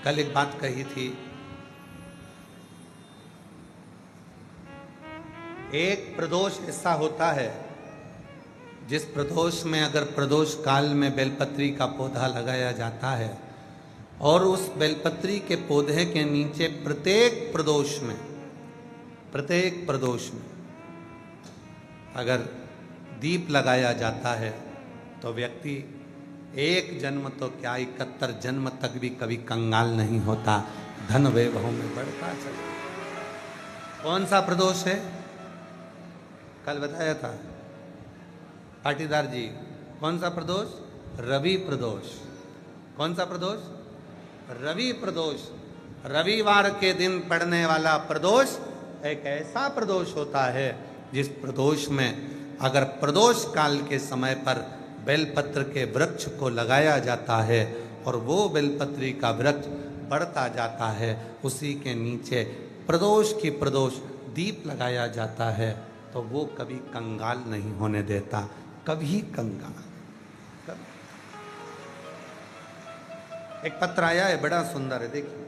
कल एक बात कही थी, एक प्रदोष ऐसा होता है जिस प्रदोष में अगर प्रदोष काल में बेलपत्री का पौधा लगाया जाता है और उस बेलपत्री के पौधे के नीचे प्रत्येक प्रदोष में अगर दीप लगाया जाता है तो व्यक्ति एक जन्म तो क्या 71 जन्म तक भी कभी कंगाल नहीं होता, धन वैभव में बढ़ता चला। कौन सा प्रदोष है? कल बताया था पाटीदार जी। कौन सा प्रदोष? रवि प्रदोष। कौन सा प्रदोष? रवि प्रदोष। रविवार के दिन पड़ने वाला प्रदोष एक ऐसा प्रदोष होता है जिस प्रदोष में अगर प्रदोष काल के समय पर बेलपत्र के वृक्ष को लगाया जाता है और वो बेलपत्री का वृक्ष बढ़ता जाता है, उसी के नीचे प्रदोष की प्रदोष दीप लगाया जाता है, तो वो कभी कंगाल नहीं होने देता, कभी कंगाल। एक पत्र आया है, बड़ा सुंदर है, देखिए।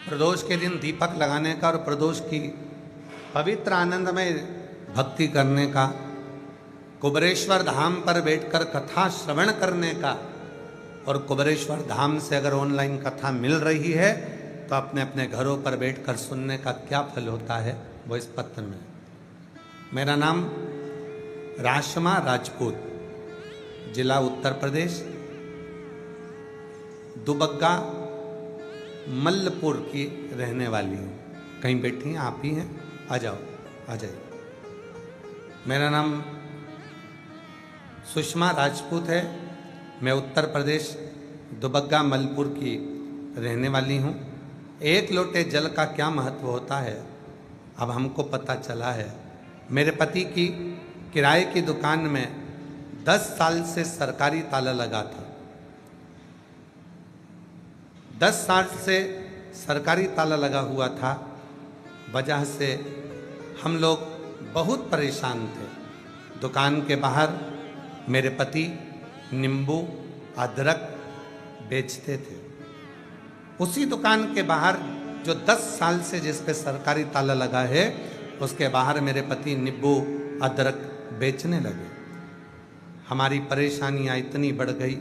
प्रदोष के दिन दीपक लगाने का और प्रदोष की पवित्र आनंदमय भक्ति करने का, कुबरेश्वर धाम पर बैठकर कथा श्रवण करने का, और कुबरेश्वर धाम से अगर ऑनलाइन कथा मिल रही है तो अपने अपने घरों पर बैठकर सुनने का क्या फल होता है वो इस पत्र में। मेरा नाम राशमा राजपूत, जिला उत्तर प्रदेश, दुबग्गा मल्लपुर की रहने वाली हूँ। कहीं बैठी हैं? आप ही हैं? आ जाओ, आ जाइए। मेरा नाम सुषमा राजपूत है। मैं उत्तर प्रदेश दुबग्गा मल्लपुर की रहने वाली हूँ। एक लोटे जल का क्या महत्व होता है अब हमको पता चला है। मेरे पति की किराए की दुकान में 10 साल से सरकारी ताला लगा था। 10 साल से सरकारी ताला लगा हुआ था, वजह से हम लोग बहुत परेशान थे। दुकान के बाहर मेरे पति नींबू अदरक बेचते थे। उसी दुकान के बाहर जो 10 साल से जिस पे सरकारी ताला लगा है, उसके बाहर मेरे पति नींबू अदरक बेचने लगे। हमारी परेशानियाँ इतनी बढ़ गई।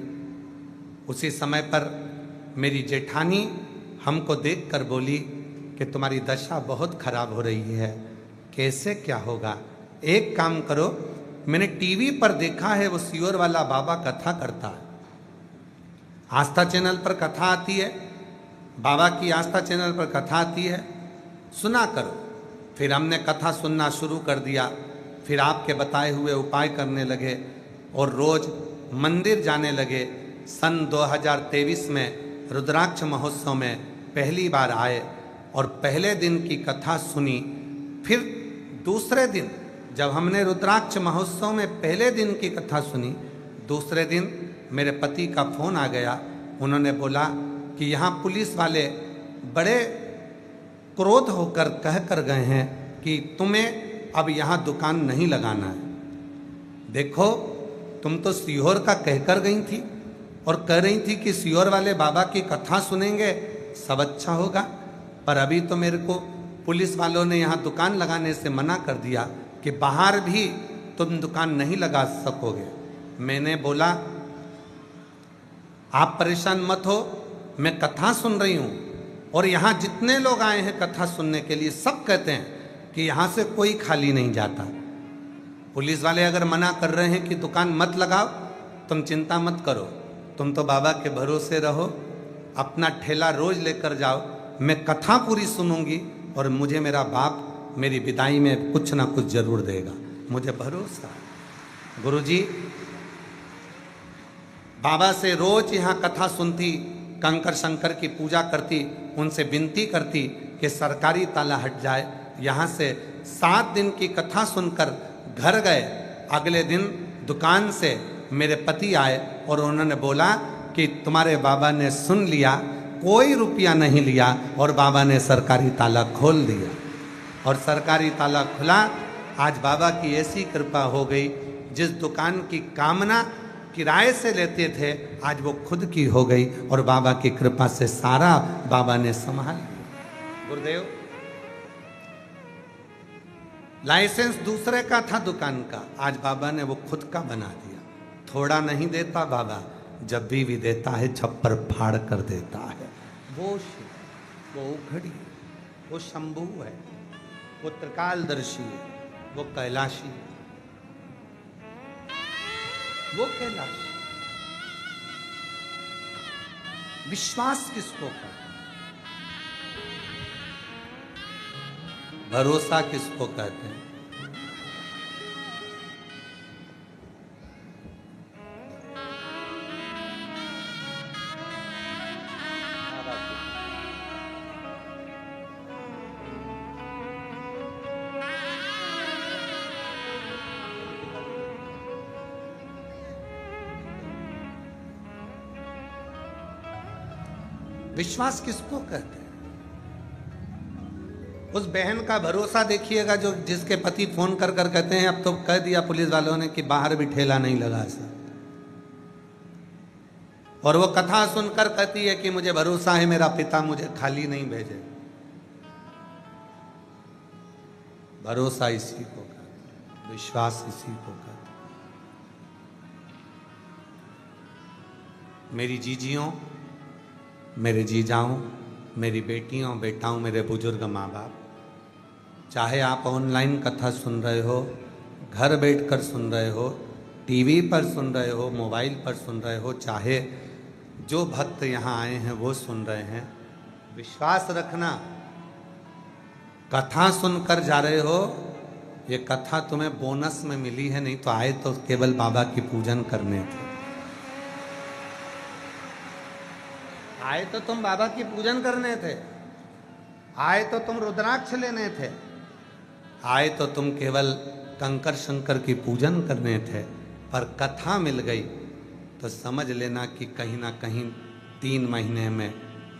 उसी समय पर मेरी जेठानी हमको देखकर बोली कि तुम्हारी दशा बहुत खराब हो रही है, कैसे क्या होगा? एक काम करो, मैंने टीवी पर देखा है वो सियोर वाला बाबा कथा करता है, आस्था चैनल पर कथा आती है, बाबा की आस्था चैनल पर कथा आती है, सुना करो। फिर हमने कथा सुनना शुरू कर दिया। फिर आपके बताए हुए उपाय करने लगे और रोज मंदिर जाने लगे। सन 2023 में रुद्राक्ष महोत्सव में पहली बार आए और पहले दिन की कथा सुनी। फिर दूसरे दिन जब हमने रुद्राक्ष महोत्सव में पहले दिन की कथा सुनी, दूसरे दिन मेरे पति का फोन आ गया। उन्होंने बोला कि यहाँ पुलिस वाले बड़े क्रोध होकर कह कर गए हैं कि तुम्हें अब यहाँ दुकान नहीं लगाना है। देखो, तुम तो सीहोर का कहकर गई थी और कह रही थी कि सियोर वाले बाबा की कथा सुनेंगे सब अच्छा होगा, पर अभी तो मेरे को पुलिस वालों ने यहाँ दुकान लगाने से मना कर दिया कि बाहर भी तुम दुकान नहीं लगा सकोगे। मैंने बोला आप परेशान मत हो, मैं कथा सुन रही हूँ और यहाँ जितने लोग आए हैं कथा सुनने के लिए सब कहते हैं कि यहाँ से कोई खाली नहीं जाता। पुलिस वाले अगर मना कर रहे हैं कि दुकान मत लगाओ, तुम चिंता मत करो, तुम तो बाबा के भरोसे रहो, अपना ठेला रोज लेकर जाओ, मैं कथा पूरी सुनूंगी और मुझे मेरा बाप मेरी विदाई में कुछ ना कुछ जरूर देगा, मुझे भरोसा। गुरुजी बाबा से रोज यहाँ कथा सुनती, कंकर शंकर की पूजा करती, उनसे विनती करती कि सरकारी ताला हट जाए। यहाँ से 7 दिन की कथा सुनकर घर गए। अगले दिन दुकान से मेरे पति आए और उन्होंने बोला कि तुम्हारे बाबा ने सुन लिया, कोई रुपया नहीं लिया और बाबा ने सरकारी ताला खोल दिया। और सरकारी ताला खुला, आज बाबा की ऐसी कृपा हो गई, जिस दुकान की कामना किराए से लेते थे आज वो खुद की हो गई और बाबा की कृपा से सारा बाबा ने संभाल लिया। गुरुदेव, लाइसेंस दूसरे का था दुकान का, आज बाबा ने वो खुद का बना दिया। थोड़ा नहीं देता बाबा, जब भी देता है छप्पर फाड़ कर देता है। वो शिव, वो उखड़ी, वो शंभू है, वो त्रिकालदर्शी है, वो कैलाशी है, वो कैलाशी। विश्वास किसको कहते हैं? भरोसा किसको कहते हैं? विश्वास किसको कहते हैं? उस बहन का भरोसा देखिएगा जो जिसके पति फोन कर कर कहते हैं अब तो कह दिया पुलिस वालों ने कि बाहर भी ठेला नहीं लगा सर, और वो कथा सुनकर कहती है कि मुझे भरोसा है मेरा पिता मुझे खाली नहीं भेजे। भरोसा इसी को कहते, विश्वास इसी को कहते। मेरी जीजियों, मेरे जीजाओं, मेरी बेटियों बेटाओं, मेरे बुजुर्ग माँ बाप, चाहे आप ऑनलाइन कथा सुन रहे हो, घर बैठकर सुन रहे हो, टीवी पर सुन रहे हो, मोबाइल पर सुन रहे हो, चाहे जो भक्त यहाँ आए हैं वो सुन रहे हैं, विश्वास रखना, कथा सुनकर जा रहे हो, ये कथा तुम्हें बोनस में मिली है, नहीं तो आए तो केवल बाबा की पूजन करने थे। आए तो तुम बाबा की पूजन करने थे, आए तो तुम रुद्राक्ष लेने थे, आए तो तुम केवल कंकर शंकर की पूजन करने थे, पर कथा मिल गई तो समझ लेना कि कहीं ना कहीं 3 महीने में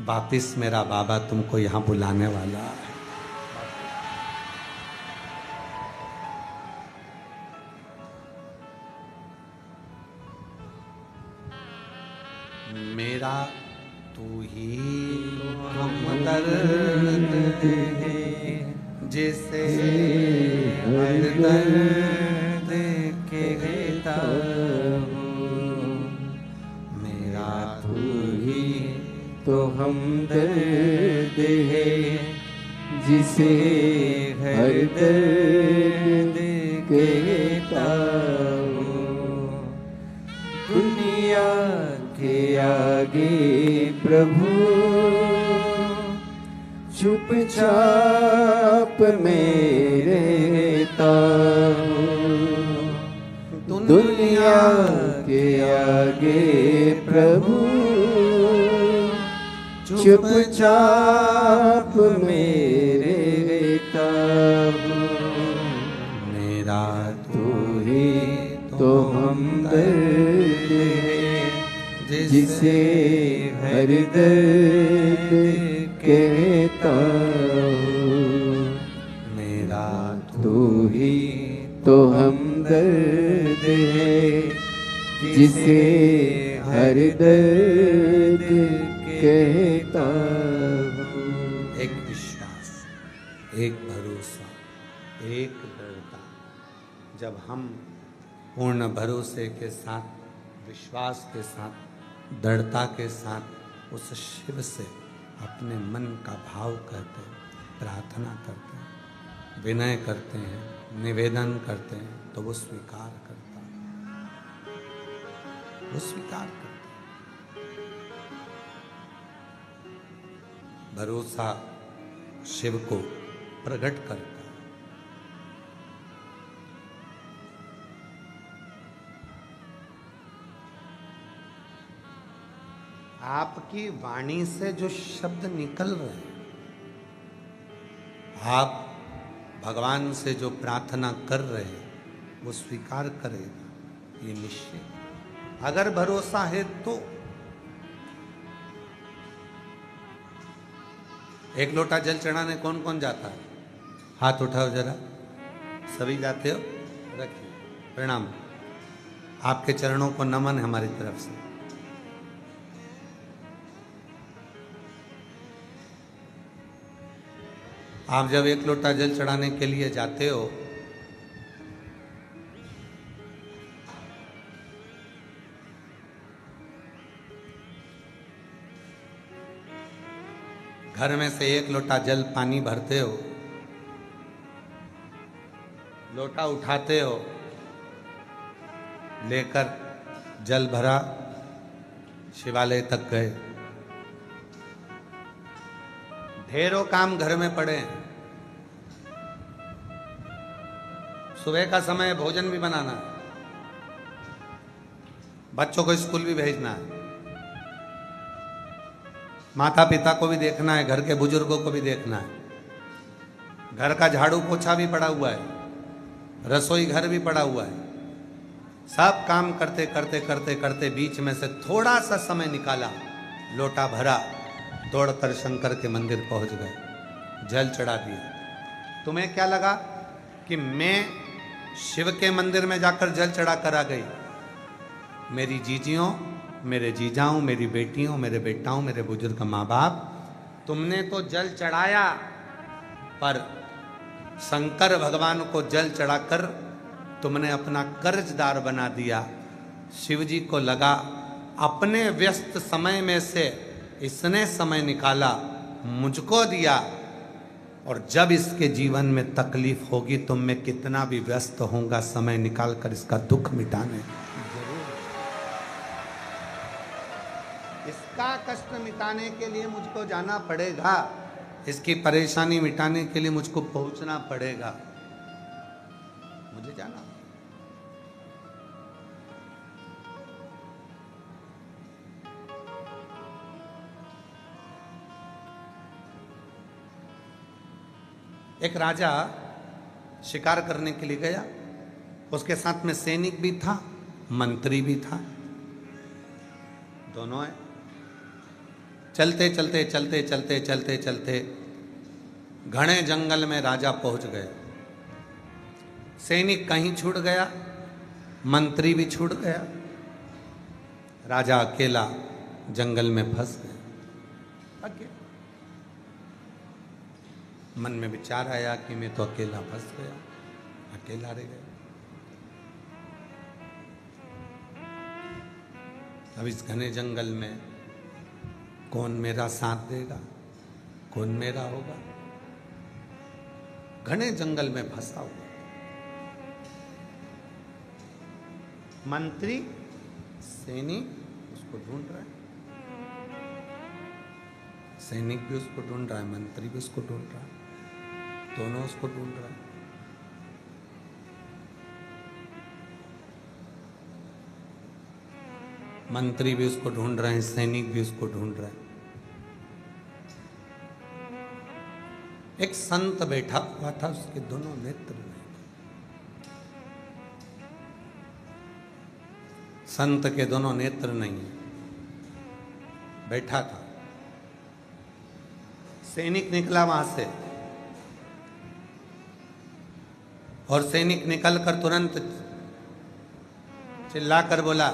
वापिस मेरा बाबा तुमको यहाँ बुलाने वाला है। मेरा तू ही हमदर्द दे, जिसे हर दर्द कहता हूँ। मेरा तू ही तो हमदर्द है, जिसे हर दर्द कहता हूँ। दुनिया के आगे प्रभु चुपचाप में रहता हूँ। दुनिया के आगे प्रभु चुपचाप में रहता हूँ। मेरा तू ही तो हमदर्द है, जिसे हर दर्द कहता हूँ। मेरा तू ही तो हमदर्द है, जिसे हर दर्द कहता हूँ। एक विश्वास, एक भरोसा, एक दृढ़ता। जब हम पूर्ण भरोसे के साथ, विश्वास के साथ, दृढ़ता के साथ उस शिव से अपने मन का भाव करते हैं, प्रार्थना करते हैं, विनय करते हैं, निवेदन करते हैं, तो वो स्वीकार करता है, वो स्वीकार करता है। भरोसा शिव को प्रकट करता है। आपकी वाणी से जो शब्द निकल रहे हैं, आप भगवान से जो प्रार्थना कर रहे हैं, वो स्वीकार करेगा, ये निश्चय। अगर भरोसा है तो एक लोटा जल चढ़ाने कौन कौन जाता है? हाथ उठाओ जरा। सभी जाते हो? रखिए, प्रणाम। आपके चरणों को नमन है हमारी तरफ से। आप जब एक लोटा जल चढ़ाने के लिए जाते हो घर में से एक लोटा जल पानी भरते हो, लोटा उठाते हो, लेकर जल भरा, शिवालय तक गए। ढेरों काम घर में पड़े हैं। सुबह का समय भोजन भी बनाना है, बच्चों को स्कूल भी भेजना है, माता पिता को भी देखना है, घर के बुजुर्गों को भी देखना है, घर का झाड़ू पोछा भी पड़ा हुआ है, रसोई घर भी पड़ा हुआ है। सब काम करते करते करते करते बीच में से थोड़ा सा समय निकाला, लोटा भरा, दौड़कर शंकर के मंदिर पहुंच गए, जल चढ़ा दिया। तुम्हें क्या लगा कि मैं शिव के मंदिर में जाकर जल चढ़ा कर आ गई? मेरी जीजियों, मेरे जीजाओं, मेरी बेटियों, मेरे बेटाओं, मेरे बुजुर्ग माँ बाप, तुमने तो जल चढ़ाया, पर शंकर भगवान को जल चढ़ाकर तुमने अपना कर्जदार बना दिया। शिव जी को लगा अपने व्यस्त समय में से इसने समय निकाला, मुझको दिया, और जब इसके जीवन में तकलीफ होगी तो मैं कितना भी व्यस्त होऊंगा, समय निकाल कर इसका दुख मिटाने जरूर, इसका कष्ट मिटाने के लिए मुझको जाना पड़ेगा, इसकी परेशानी मिटाने के लिए मुझको पहुंचना पड़ेगा, मुझे जाना। एक राजा शिकार करने के लिए गया, उसके साथ में सैनिक भी था, मंत्री भी था, दोनों है। चलते चलते चलते चलते चलते चलते घने जंगल में राजा पहुंच गए। सैनिक कहीं छूट गया, मंत्री भी छूट गया, राजा अकेला जंगल में फंस गया। अकेला मन में विचार आया कि मैं तो अकेला फंस गया, अकेला रह गया। अब इस घने जंगल में कौन मेरा साथ देगा, कौन मेरा होगा? घने जंगल में फंसा हुआ मंत्री, सैनिक उसको ढूंढ रहा है, सैनिक भी उसको ढूंढ रहा है, मंत्री भी उसको ढूंढ रहा है, दोनों उसको ढूंढ रहा है। मंत्री भी उसको ढूंढ रहे हैं, सैनिक भी उसको ढूंढ रहे हैं। एक संत बैठा हुआ था, उसके दोनों नेत्र नहीं थे। संत के दोनों नेत्र नहीं है, बैठा था। सैनिक निकला वहां से, और सैनिक निकलकर तुरंत चिल्लाकर बोला,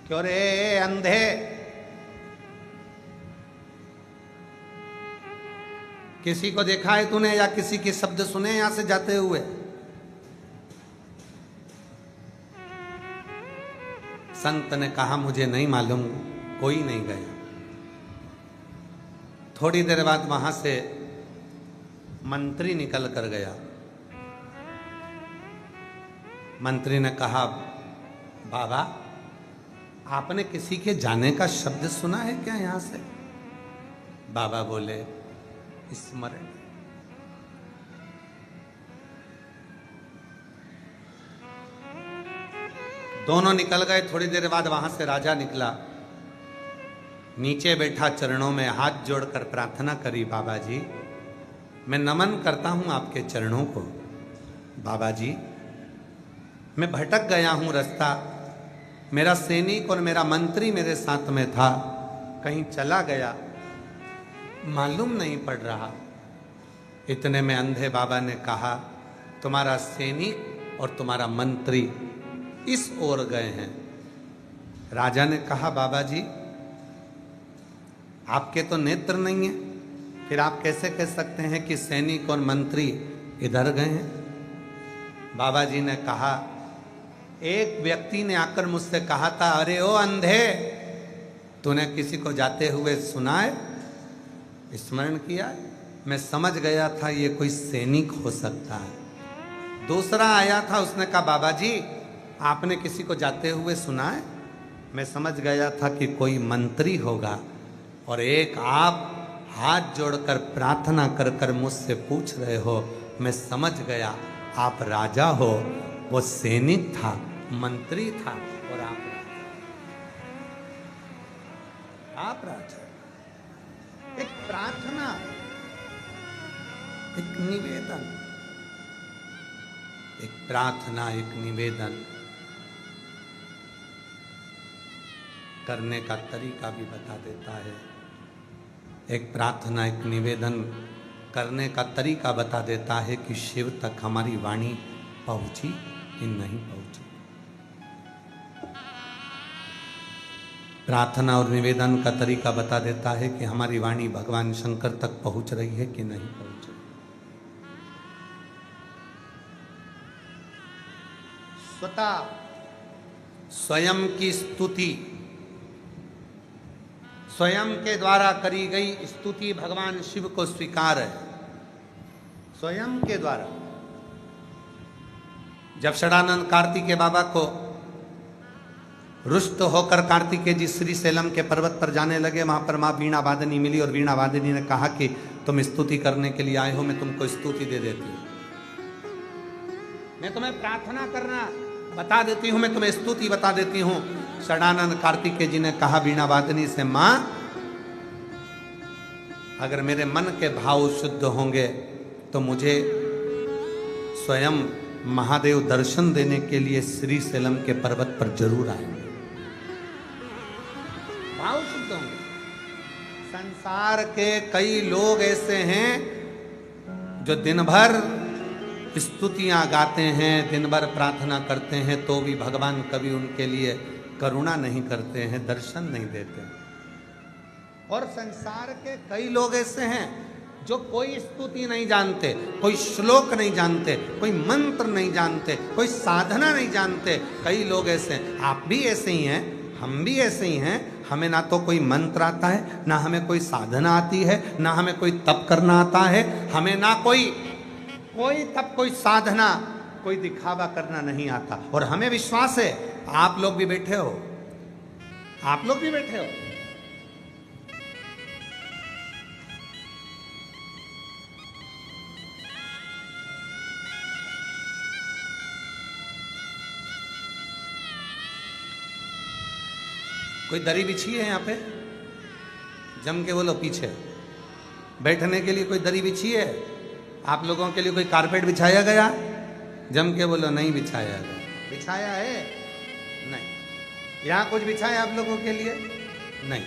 क्यों रे अंधे, किसी को देखा है तूने या किसी के शब्द सुने यहां से जाते हुए? संत ने कहा, मुझे नहीं मालूम, कोई नहीं गया। थोड़ी देर बाद वहां से मंत्री निकल कर गया। मंत्री ने कहा, बाबा आपने किसी के जाने का शब्द सुना है क्या यहां से? बाबा बोले, स्मरण। दोनों निकल गए। थोड़ी देर बाद वहां से राजा निकला, नीचे बैठा, चरणों में हाथ जोड़कर प्रार्थना करी, बाबा जी मैं नमन करता हूं आपके चरणों को। बाबा जी मैं भटक गया हूं रास्ता, मेरा सैनिक और मेरा मंत्री मेरे साथ में था, कहीं चला गया, मालूम नहीं पड़ रहा। इतने में अंधे बाबा ने कहा, तुम्हारा सैनिक और तुम्हारा मंत्री इस ओर गए हैं। राजा ने कहा, बाबा जी आपके तो नेत्र नहीं है, फिर आप कैसे कह सकते हैं कि सैनिक और मंत्री इधर गए हैं? बाबा जी ने कहा, एक व्यक्ति ने आकर मुझसे कहा था, अरे ओ अंधे, तूने किसी को जाते हुए सुना है, स्मरण किया? मैं समझ गया था ये कोई सैनिक हो सकता है। दूसरा आया था, उसने कहा, बाबा जी आपने किसी को जाते हुए सुना है? मैं समझ गया था कि कोई मंत्री होगा। और एक आप हाथ जोड़कर प्रार्थना कर कर मुझसे पूछ रहे हो, मैं समझ गया आप राजा हो। वो सैनिक था, मंत्री था, और आप राजा। एक प्रार्थना, एक निवेदन, एक प्रार्थना, एक निवेदन करने का तरीका भी बता देता है। एक प्रार्थना, एक निवेदन करने का तरीका बता देता है कि शिव तक हमारी वाणी पहुंची कि नहीं पहुंची। प्रार्थना और निवेदन का तरीका बता देता है कि हमारी वाणी भगवान शंकर तक पहुंच रही है कि नहीं पहुंच रही। स्वतः स्वयं की स्तुति, स्वयं के द्वारा करी गई स्तुति भगवान शिव को स्वीकार है। स्वयं के द्वारा। जब षडानंद कार्तिकेय बाबा को रुष्ट होकर कार्तिकेय जी श्री सेलम के पर्वत पर जाने लगे, वहां पर मां वीणा वादनी मिली और वीणा वादनी ने कहा कि तुम स्तुति करने के लिए आए हो, मैं तुमको स्तुति दे देती हूं, मैं तुम्हें प्रार्थना करना बता देती हूं, मैं तुम्हें स्तुति बता देती हूं। षडानंद कार्तिकेय जी ने कहा वीणा वादनी से, मां अगर मेरे मन के भाव शुद्ध होंगे तो मुझे स्वयं महादेव दर्शन देने के लिए श्री सेलम के पर्वत पर जरूर आएंगे। भाव शुद्ध होंगे। संसार के कई लोग ऐसे हैं जो दिन भर स्तुतियां गाते हैं, दिन भर प्रार्थना करते हैं, तो भी भगवान कभी उनके लिए करुणा नहीं करते हैं, दर्शन नहीं देते। और संसार के कई लोग ऐसे हैं जो कोई स्तुति नहीं जानते, कोई श्लोक नहीं जानते, कोई मंत्र नहीं जानते, कोई साधना नहीं जानते। कई लोग ऐसे हैं, आप भी ऐसे ही हैं, हम भी ऐसे ही हैं। हमें ना तो कोई मंत्र आता है, ना हमें कोई साधना आती है, ना हमें कोई तप करना आता है, हमें ना कोई तप, कोई साधना, कोई दिखावा करना नहीं आता। और हमें विश्वास है आप लोग भी बैठे हो, आप लोग भी बैठे हो। कोई दरी बिछी है यहाँ पे? जम के बोलो पीछे। बैठने के लिए कोई दरी बिछी है? आप लोगों के लिए कोई कारपेट बिछाया गया? जम के बोलो नहीं बिछाया गया। बिछाया है? नहीं। यहाँ कुछ बिछाया आप लोगों के लिए? नहीं।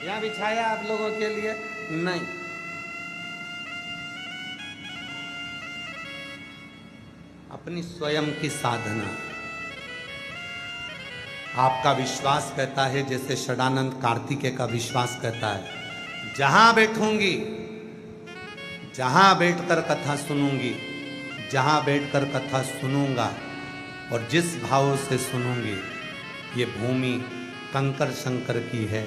यहाँ बिछाया आप लोगों के लिए? नहीं। अपनी स्वयं की साधना। आपका विश्वास कहता है, जैसे षडानंद कार्तिकेय का विश्वास कहता है, जहां बैठूंगी, जहां बैठकर कथा सुनूंगी, जहां बैठकर कथा सुनूंगा और जिस भाव से सुनूंगी, ये भूमि कंकर शंकर की है।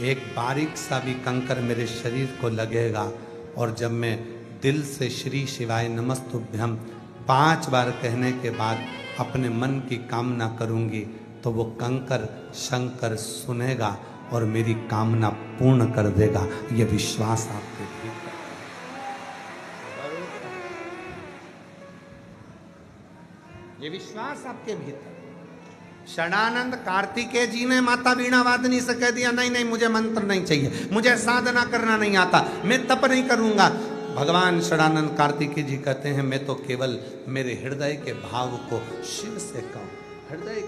एक बारीक सा भी कंकर मेरे शरीर को लगेगा और जब मैं दिल से श्री शिवाय नमस्तुभ्यम 5 बार कहने के बाद अपने मन की कामना करूंगी, तो वो कंकर शंकर सुनेगा और मेरी कामना पूर्ण कर देगा। ये विश्वास आपके भीतर, ये विश्वास आपके भीतर। षडानंद कार्तिकेय जी ने माता वीणा वादनी से कह दिया, नहीं नहीं मुझे मंत्र नहीं चाहिए, मुझे साधना करना नहीं आता, मैं तप नहीं करूंगा। भगवान षडानंद कार्तिकेय जी कहते हैं, मैं तो केवल मेरे हृदय के भाव को शिव से कहूं, हृदय